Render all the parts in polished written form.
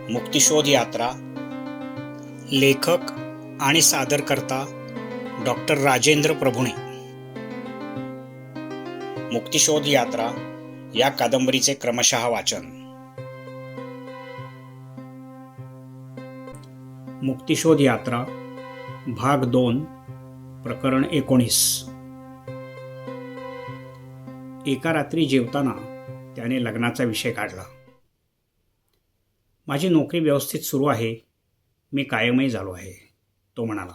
मुक्तिशोध यात्रा. लेखक आणि सादरकर्ता डॉक्टर राजेंद्र प्रभुणे. मुक्तिशोध यात्रा या कादंबरीचे क्रमशः वाचन. मुक्तिशोध यात्रा भाग 2 प्रकरण 19. एका रात्री जेवताना त्याने लग्नाचा विषय काढला. माझी नोकरी व्यवस्थित सुरू आहे, मी कायमही झालो आहे, तो म्हणाला.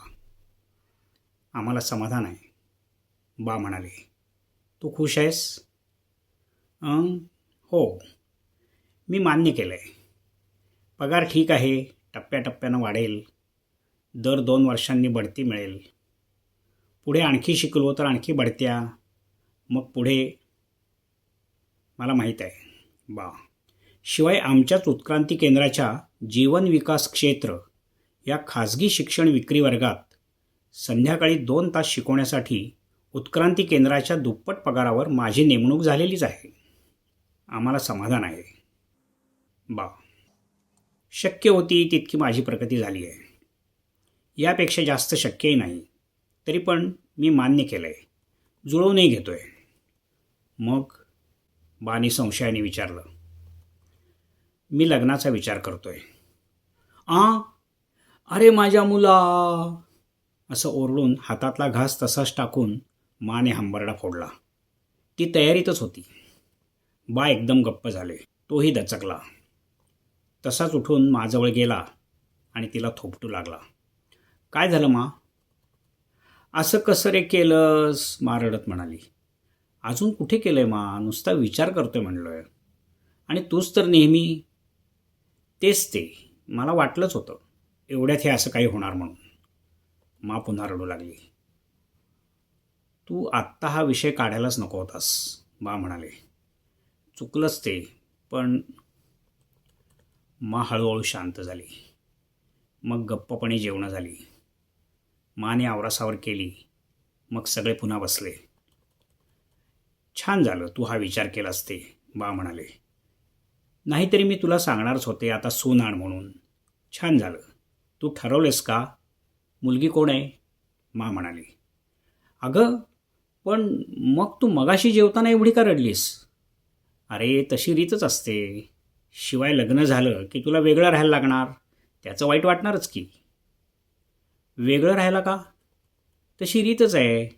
आम्हाला समाधान आहे, बा म्हणाले. तू खुश आहेस? हो, मी मान्य केलं आहे. पगार ठीक आहे, टप्प्याटप्प्यानं वाढेल, दर 2 वर्षांनी बढती मिळेल. पुढे आणखी शिकलो तर आणखी बढत्या, मग पुढे. मला माहीत आहे, बा. शिवाय आमच्याच उत्क्रांती केंद्राच्या जीवन विकास क्षेत्र या खाजगी शिक्षण विक्री वर्गात संध्याकाळी 2 तास शिकवण्यासाठी उत्क्रांती केंद्राच्या दुप्पट पगारावर माझी नेमणूक झालेलीच आहे. आम्हाला समाधान आहे, बा. शक्य होती तितकी माझी प्रगती झाली आहे. यापेक्षा जास्त शक्यही नाही, तरी पण मी मान्य केलं आहे, जुळवूनही घेतो आहे. मग? बानी संशयाने विचारलं. मी लग्नाचा विचार करतोय. अरे माझ्या मुला, असं ओरडून हातातला घास तसाच टाकून माने हंबरडा फोडला. ती तयारीतच होती. बा एकदम गप्प झाले. तोही दचकला. तसाच उठून माझ्याजवळ गेला आणि तिला थोपटू लागला. काय झालं मा? असं कसं रे केलंस? मा रडत म्हणाली. अजून कुठे केलंय मा, नुसता विचार करतोय म्हणलोय. आणि तूच तर नेहमी. तेच ते, मला वाटलंच होतं एवढ्यात हे असं काही होणार म्हणून. मा पुन्हा रडू लागली. तू आत्ता हा विषय काढायलाच नको होतास, बा म्हणाले. चुकलंच ते, पण. मा हळूहळू शांत झाली. मग गप्पपणे जेवणं झाली. माने आवरासावर केली. मग सगळे पुन्हा बसले. छान झालं तू हा विचार केलास ते, बा म्हणाले. नाहीतरी मी तुला सांगणारच होते आता सून आण म्हणून. छान झालं. तू ठरवलेस का? मुलगी कोण आहे? मा म्हणाली. अगं, पण मग तू मगाशी जेवताना एवढी का रडलीस? अरे तशी रीतच असते. शिवाय लग्न झालं की तुला वेगळं राहायला लागणार, त्याचं वाईट वाटणारच की. वेगळं राहायला का? तशी रीतच आहे.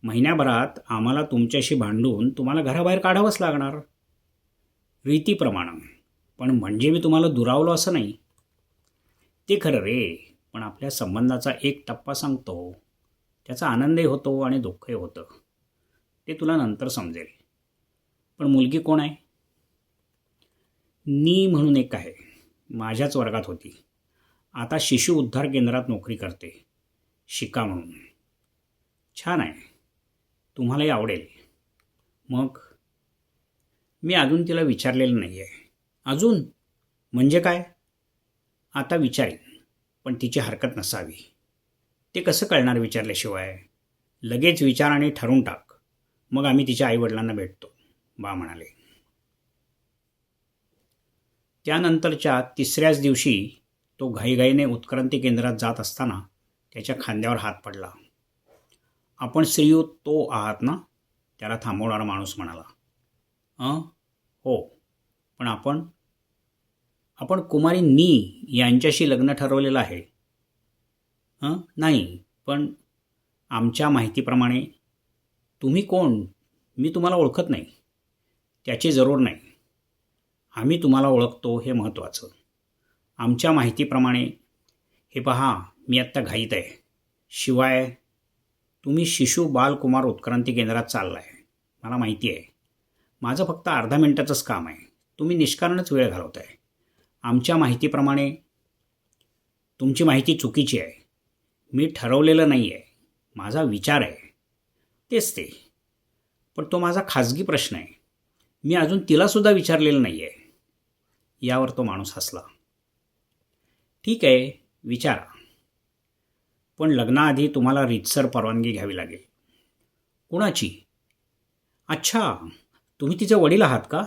महिन्याभरात आम्हाला तुमच्याशी भांडून तुम्हाला घराबाहेर काढावंच लागणार, रीतीप्रमाणे. पण म्हणजे मी तुम्हाला दुरावलो असं नाही. ते खरं रे, पण आपल्या संबंधाचा एक टप्पा सांगतो, त्याचा आनंदही होतो आणि दुःखही होतं. ते तुला नंतर समजेल. पण मुलगी कोण आहे? नी म्हणून एक आहे, माझ्याच वर्गात होती. आता शिशु उद्धार केंद्रात नोकरी करते, शिका म्हणून. छान आहे, तुम्हालाही आवडेल. मग? मी अजून तिला विचारलेलं नाही आहे. अजून? म्हणजे काय? आता विचारेन, पण तिची हरकत नसावी. ते कसं कळणार विचारल्याशिवाय? लगेच विचार आणि ठरवून टाक, मग आम्ही तिच्या आईवडिलांना भेटतो, बा म्हणाले. त्यानंतरच्या 3ऱ्याच दिवशी तो घाईघाईने उत्क्रांती केंद्रात जात असताना त्याच्या खांद्यावर हात पडला. आपण श्रीयुत तो आहात ना? त्याला थांबवणारा माणूस म्हणाला. हो, पण आपण कुमारी नी यांच्याशी लग्न ठरवलेलं आहे. नाही, पण आमच्या माहितीप्रमाणे. तुम्ही कोण? मी तुम्हाला ओळखत नाही. त्याची जरूर नाही. आम्ही तुम्हाला ओळखतो हे महत्त्वाचं. आमच्या माहितीप्रमाणे. हे पहा, मी आत्ता घाईत आहे. शिवाय तुम्ही शिशु बालकुमार उत्क्रांती केंद्रात चालला आहे, मला माहिती आहे. माझं फक्त अर्धा मिनिटाचंच काम आहे. तुम्ही निष्कारणच वेळ घालवत आहे. आमच्या माहितीप्रमाणे. तुमची माहिती चुकीची आहे. मी ठरवलेलं नाही आहे, माझा विचार आहे. तेच ते, पण तो माझा खाजगी प्रश्न आहे. मी अजून तिलासुद्धा विचारलेलं नाही आहे. यावर तो माणूस हसला. ठीक आहे, विचारा. पण लग्नाआधी तुम्हाला रीतसर परवानगी घ्यावी लागेल. कुणाची? अच्छा, तुम्ही तिचे वडील आहात का?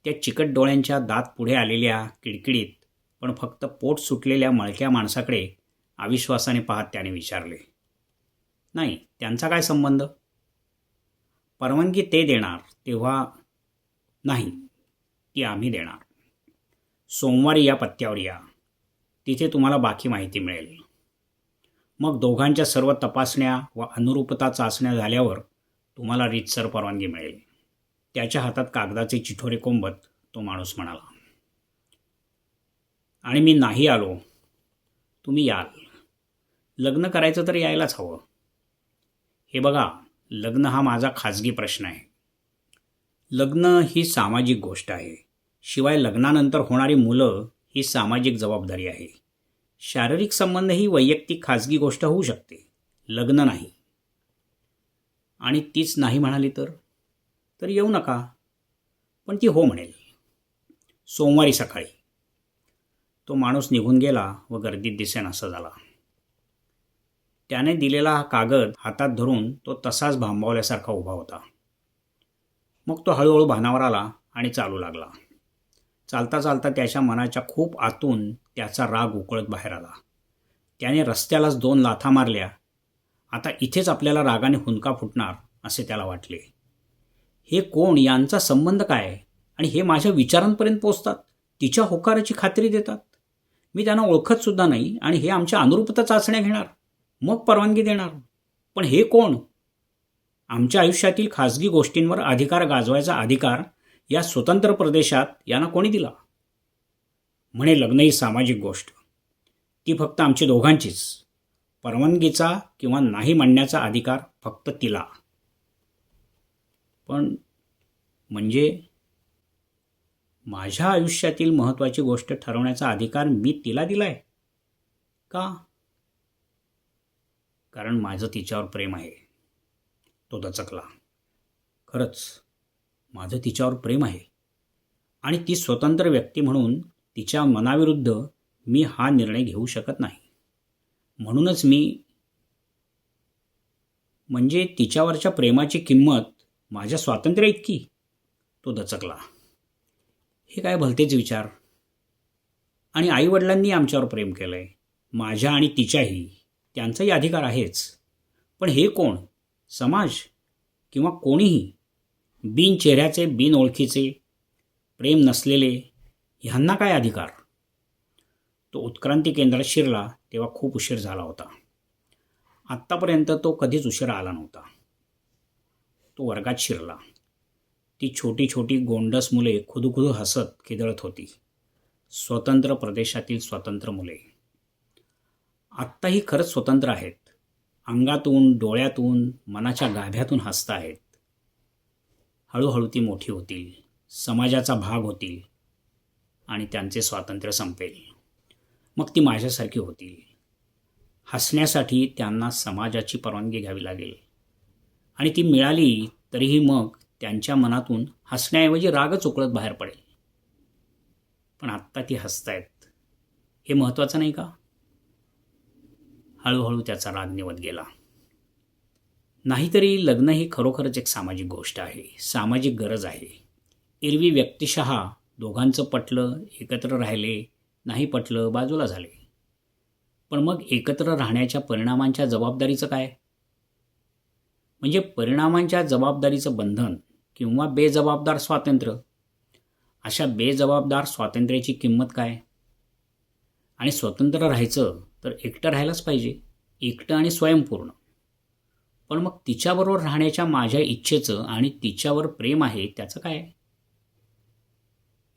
त्या चिकट डोळ्यांच्या दात पुढे आलेल्या किडकिडीत पण फक्त पोट सुटलेल्या मळक्या माणसाकडे अविश्वासाने पाहत त्याने विचारले, नाही, त्यांचा काय संबंध? परवानगी ते देणार तेव्हा नाही, ती आम्ही देणार. सोमवारी या पत्त्यावर या, तिथे तुम्हाला बाकी माहिती मिळेल. मग दोघांच्या सर्व तपासण्या व अनुरूपता चाचण्या झाल्यावर तुम्हाला रीतसर परवानगी मिळेल. त्याच्या हातात कागदाचे चिठोरे कोंबत तो माणूस म्हणाला. आणि मी नाही आलो, तुम्ही याल. लग्न करायचं तर यायलाच हवं. हे बघा, लग्न हा माझा खाजगी प्रश्न आहे. लग्न ही सामाजिक गोष्ट आहे. शिवाय लग्नानंतर होणारी मुलं ही सामाजिक जबाबदारी आहे. शारीरिक संबंध ही वैयक्तिक खाजगी गोष्ट होऊ शकते, लग्न नाही. आणि तीच नाही म्हणाली तर येऊ नका. पण ती हो म्हणेल. सोमवारी सकाळी. तो माणूस निघून गेला व गर्दीत दिसेनासा झाला. त्याने दिलेला हा कागद हातात धरून तो तसाच भांबावल्यासारखा उभा होता. मग तो हळूहळू भानावर आला आणि चालू लागला. चालता चालता त्याच्या मनाच्या खूप आतून त्याचा राग उकळत बाहेर आला. त्याने रस्त्यालाच 2 लाथा मारल्या. आता इथेच आपल्याला रागाने हुंदका फुटणार असे त्याला वाटले. हे कोण, यांचा संबंध काय? आणि हे माझ्या विचारांपर्यंत पोचतात, तिच्या होकाराची खात्री देतात. मी त्यांना ओळखतसुद्धा नाही आणि हे आमच्या अनुरूपता चाचण्या घेणार, मग परवानगी देणार. पण हे कोण? आमच्या आयुष्यातील खाजगी गोष्टींवर अधिकार गाजवायचा अधिकार या स्वतंत्र प्रदेशात यांना कोणी दिला? म्हणे लग्न ही सामाजिक गोष्ट, ती फक्त आमची दोघांचीच. परवानगीचा किंवा नाही म्हणण्याचा अधिकार फक्त तिला. पण म्हणजे माझ्या आयुष्यातील महत्त्वाची गोष्ट ठरवण्याचा अधिकार मी तिला दिलाय का? कारण माझं तिच्यावर प्रेम आहे. तो दचकला. खरंच माझं तिच्यावर प्रेम आहे आणि ती स्वतंत्र व्यक्ती म्हणून तिच्या मनाविरुद्ध मी हा निर्णय घेऊ शकत नाही. म्हणूनच म्हणजे तिच्यावरच्या प्रेमाची किंमत माझ्या स्वातंत्र्य इतकी? तो दचकला. हे काय भलतेच विचार. आणि आईवडिलांनी आमच्यावर प्रेम केलं आहे, माझ्या आणि तिच्याही, त्यांचाही अधिकार आहेच. पण हे कोण? समाज किंवा कोणीही? बिन चेहऱ्याचे, बिन ओळखीचे, प्रेम नसलेले, ह्यांना काय अधिकार? तो उत्क्रांती केंद्रात शिरला तेव्हा खूप उशीर झाला होता. आत्तापर्यंत तो कधीच उशिरा आला नव्हता. तो वर्गात शिरला. ती छोटी छोटी गोंडस मुले खुदुखुदू हसत खिदळत होती. स्वतंत्र प्रदेशातील स्वतंत्र मुले. आत्ताही खरंच स्वतंत्र आहेत. अंगातून, डोळ्यातून, मनाच्या गाभ्यातून हसत आहेत. हळूहळू ती मोठी होतील, समाजाचा भाग होतील आणि त्यांचे स्वातंत्र्य संपेल. मग ती माझ्यासारखी होतील. हसण्यासाठी त्यांना समाजाची परवानगी घ्यावी लागेल आणि ती मिळाली तरीही मग त्यांच्या मनातून हसण्याऐवजी रागच उकळत बाहेर पडेल. पण आत्ता ती हसतायत, हे महत्त्वाचं नाही का? हळूहळू त्याचा राग निवत गेला. नाहीतरी लग्न ही खरोखरच एक सामाजिक गोष्ट आहे, सामाजिक गरज आहे. एरवी व्यक्तिशः दोघांचं पटलं, एकत्र राहिले, नाही पटलं, बाजूला झाले. पण मग एकत्र राहण्याच्या परिणामांच्या जबाबदारीचं काय? म्हणजे परिणामांच्या जबाबदारीचं बंधन किंवा बेजबाबदार स्वातंत्र्य. अशा बेजबाबदार स्वातंत्र्याची किंमत काय? आणि स्वतंत्र राहायचं तर एकटं राहायलाच पाहिजे, एकटं आणि स्वयंपूर्ण. पण मग तिच्याबरोबर राहण्याच्या माझ्या इच्छेचं आणि तिच्यावर प्रेम आहे त्याचं काय?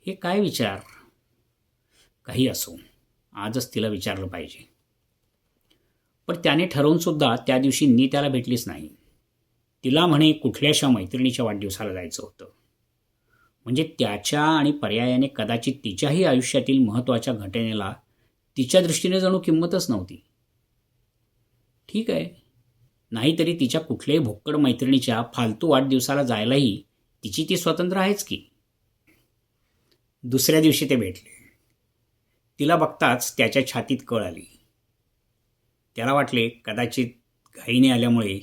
हे काय विचार? काही असो, आजच तिला विचारलं पाहिजे. पण त्याने ठरवूनसुद्धा त्या दिवशी नी त्याला भेटलीच नाही. तिला म्हणे कुठल्याशा मैत्रिणीच्या वाढदिवसाला जायचं होतं. म्हणजे त्याच्या आणि पर्यायाने कदाचित तिच्याही आयुष्यातील महत्त्वाच्या घटनेला तिच्या दृष्टीने जणू किंमतच नव्हती. ठीक आहे, नाहीतरी तिच्या कुठल्याही भोक्कड मैत्रिणीच्या फालतू वाढदिवसाला जायलाही तिची ती स्वतंत्र आहेच की. दुसऱ्या दिवशी ते भेटले. तिला बघताच त्याच्या छातीत कळ आली. त्याला वाटले कदाचित घाईने आल्यामुळे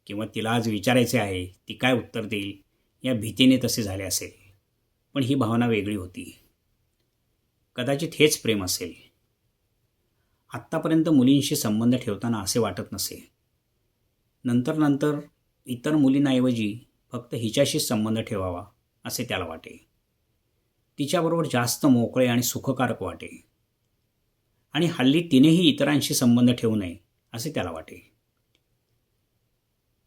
किंवा तिला आज विचारायचे आहे, ती काय उत्तर देईल या भीतीने तसे झाले असेल. पण ही भावना वेगळी होती. कदाचित हेच प्रेम असेल. आत्तापर्यंत मुलींशी संबंध ठेवताना असे वाटत नसे. नंतर इतर मुलींऐवजी फक्त हिच्याशीच संबंध ठेवावा असे त्याला वाटे. तिच्याबरोबर जास्त मोकळे आणि सुखकारक वाटे. आणि हल्ली तिनेही इतरांशी संबंध ठेवू नये असे त्याला वाटे.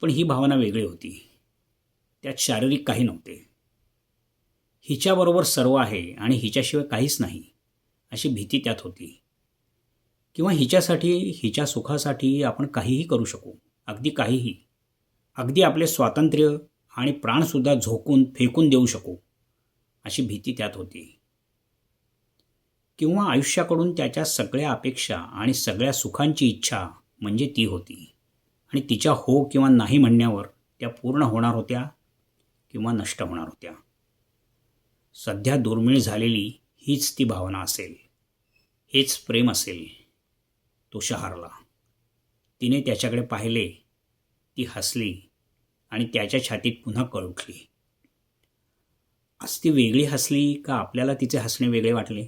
पण ही भावना वेगळी होती. त्यात शारीरिक काही नव्हते. हिच्याबरोबर सर्व आहे आणि हिच्याशिवाय काहीच नाही अशी भीती त्यात होती. किंवा हिच्यासाठी, हिच्या सुखासाठी आपण काहीही करू शकू, अगदी काहीही, अगदी आपले स्वातंत्र्य आणि प्राणसुद्धा झोकून फेकून देऊ शकू अशी भीती त्यात होती. किंवा आयुष्याकडून त्याच्या सगळ्या अपेक्षा आणि सगळ्या सुखांची इच्छा म्हणजे ती होती आणि तिच्या हो किंवा नाही म्हणण्यावर त्या पूर्ण होणार होत्या किंवा नष्ट होणार होत्या. सध्या दुर्मिळ झालेली हीच ती भावना असेल, हेच प्रेम असेल. तो शहारला. तिने त्याच्याकडे पाहिले. ती हसली आणि त्याच्या छातीत पुन्हा कळ उठली. आज ती वेगळी हसली का आपल्याला तिचे हसणे वेगळे वाटले?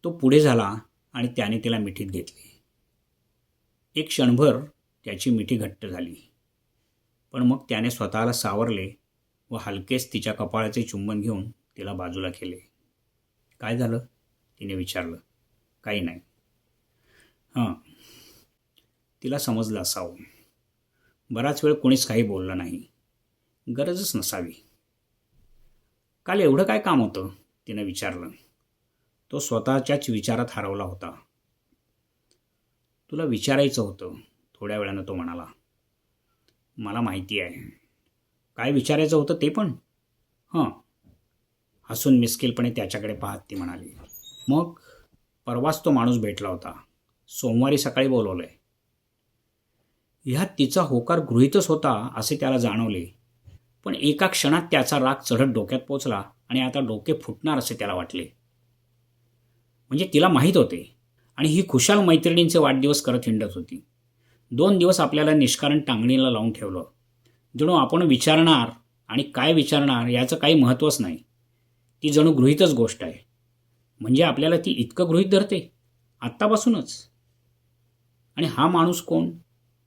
तो पुढे झाला आणि त्याने तिला मिठीत घेतले. एक क्षणभर त्याची मिठी घट्ट झाली. पण मग त्याने स्वतःला सावरले व हलकेच तिच्या कपाळाचे चुंबन घेऊन तिला बाजूला केले. काय झालं? तिने विचारलं. काही नाही. हां. तिला समजलं असावं. बराच वेळ कोणीच काही बोललं नाही. गरजच नसावी. काल एवढं काय काम होतं? तिनं विचारलं. तो स्वतःच्याच विचारात हरवला होता. तुला विचारायचं होतं, थोड्या वेळानं तो म्हणाला. मला माहिती आहे. काय विचारायचं होतं ते पण? हां. हसून मिस्किलपणे त्याच्याकडे पाहत ती म्हणाली. मग परवाच तो माणूस भेटला होता. सोमवारी सकाळी बोलवलंय. ह्यात तिचा होकार गृहीतच होता असे त्याला जाणवले. पण एका क्षणात त्याचा राग चढत डोक्यात पोचला आणि आता डोके फुटणार असे त्याला वाटले. म्हणजे तिला माहीत होते आणि ही खुशाल मैत्रिणींचे वाढदिवस करत हिंडत होती. 2 दिवस आपल्याला निष्कारण टांगणीला लावून ठेवलं. जणू आपण विचारणार आणि काय विचारणार याचं काही महत्त्वच नाही. ती जणू गृहीतच गोष्ट आहे. म्हणजे आपल्याला ती इतकं गृहीत धरते आत्तापासूनच. आणि हा माणूस कोण?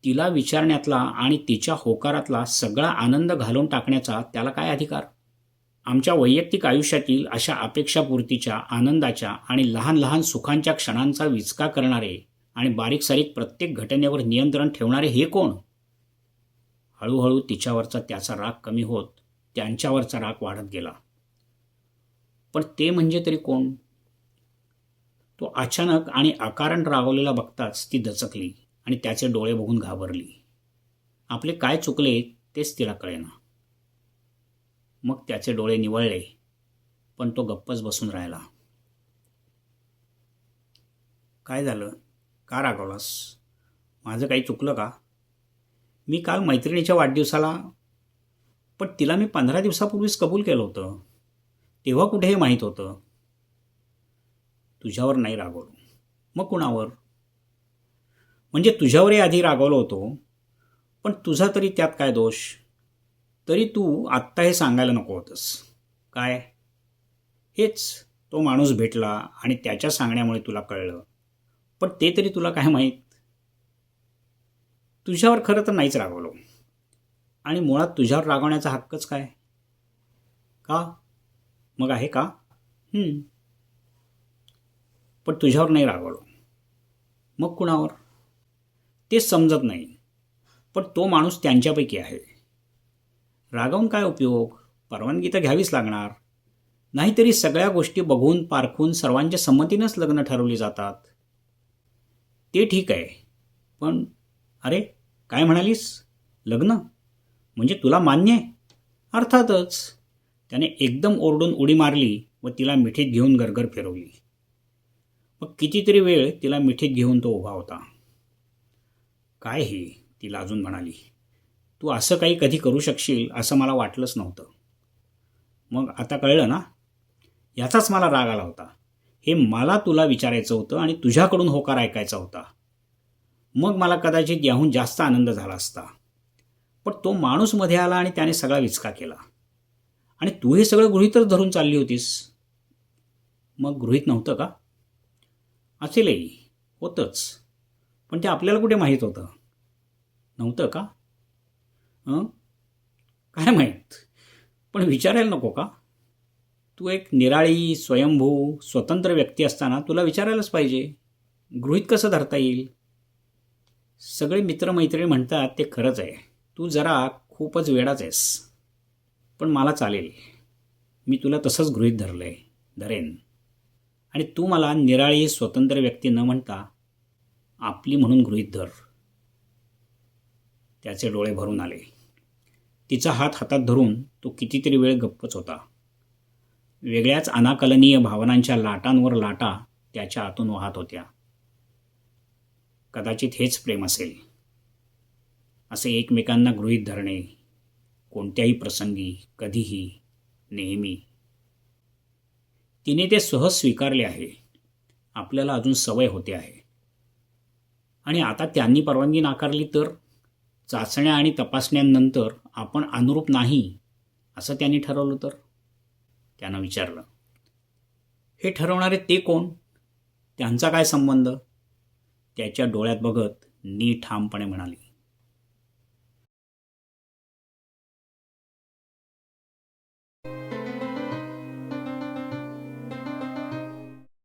तिला विचारण्यातला आणि तिच्या होकारातला सगळा आनंद घालवून टाकण्याचा त्याला काय अधिकार? आमच्या वैयक्तिक आयुष्यातील अशा अपेक्षापूर्तीच्या, आनंदाच्या आणि लहान लहान सुखांच्या क्षणांचा विचका करणारे आणि बारीक सारीक प्रत्येक घटनेवर नियंत्रण ठेवणारे हे कोण? हळूहळू तिच्यावरचा त्याचा राग कमी होत त्यांच्यावरचा राग वाढत गेला. पण ते म्हणजे तरी कोण? तो अचानक आणि अकारण रागवलेला बघताच ती दचकली आणि त्याचे डोळे बघून घाबरली. आपले काय चुकले तेच तिला कळेना. मग त्याचे डोळे निवळले, पण तो गप्पच बसून राहिला. काय झालं? का रागवलास? माझं काही चुकलं का? मी काल मैत्रिणीच्या वाढदिवसाला, पण तिला मी 15 दिवसापूर्वीच कबूल केलं होतं. तेव्हा कुठे हे माहीत होतं? तुझ्यावर नाही रागवलो. मग कुणावर? म्हणजे तुझ्यावरही आधी रागवलो होतो, पण तुझा तरी त्यात काय दोष? तरी तू आत्ता हे सांगायला नको होतंस. काय? हेच, तो माणूस भेटला आणि त्याच्या सांगण्यामुळे तुला कळलं. पण ते तरी तुला काय माहीत? तुझ्यावर खरं तर नाहीच रागवलो. आणि मुळात तुझ्यावर रागवण्याचा हक्कच काय? का? मग आहे का? पण तुझ्यावर नाही रागवलो. मग कुणावर? तेच समजत नाही. पण तो माणूस त्यांच्यापैकी आहे. रागावून काय उपयोग? परवानगी तर घ्यावीच लागणार. नाहीतरी सगळ्या गोष्टी बघून पारखून सर्वांच्या संमतीनंच लग्न ठरवली जातात. ते ठीक आहे. पण अरे, काय म्हणालीस? लग्न? म्हणजे तुला मान्य आहे? अर्थातच. त्याने एकदम ओरडून उडी मारली व तिला मिठीत घेऊन गरगर फिरवली. मग कितीतरी वेळ तिला मिठीत घेऊन तो उभा होता. काय हे? ती लाजून म्हणाली. तू असं काही कधी करू शकशील असं मला वाटलंच नव्हतं. मग आता कळलं ना? याचाच मला राग आला होता. हे मला तुला विचारायचं होतं आणि तुझ्याकडून होकार ऐकायचा होता. मग मला कदाचित याहून जास्त आनंद झाला असता. पण तो माणूस मध्ये आला आणि त्याने सगळा विचका केला. आणि तू हे सगळं गृहीतच धरून चालली होतीस. मग गृहीत नव्हतं का? असेलही, होतंच. पण ते आपल्याला कुठे माहीत होतं? नव्हतं का? हं? काय माहीत? पण विचारायला नको का? तू एक निराळी, स्वयंभू, स्वतंत्र व्यक्ती असताना तुला विचारायलाच पाहिजे. गृहीत कसं धरता येईल? सगळे मित्रमैत्रिणी म्हणतात ते खरंच आहे. तू जरा खूपच वेडाच आहेस. पण मला चालेल. मी तुला तसंच गृहीत धरेन. आणि तू मला निराळी, स्वतंत्र व्यक्ती न म्हणता आपली म्हणून गृहीत धर. त्याचे डोळे भरून आले. तिचा हात हातात धरून तो कितीतरी वेळ गप्पच होता. वेगळ्याच अनाकलनीय भावनांच्या लाटांवर लाटा त्याच्या आतून वाहत होत्या. कदाचित हेच प्रेम असेल. असे एकमेकांना गृहीत धरणे, कोणत्याही प्रसंगी, कधीही, नेहमी. तिने ते सहज स्वीकारले आहे. आपल्याला अजून सवय होते आहे. आणि आता त्यांनी परवानगी नाकारली तर? चाचण्या आणि तपासण्यांनंतर आपण अनुरूप नाही असं त्यांनी ठरवलं तर? त्यानं विचारलं. हे ठरवणारे ते कोण? त्यांचा काय संबंध? त्याच्या डोळ्यात बघत नी ठामपणे म्हणाली.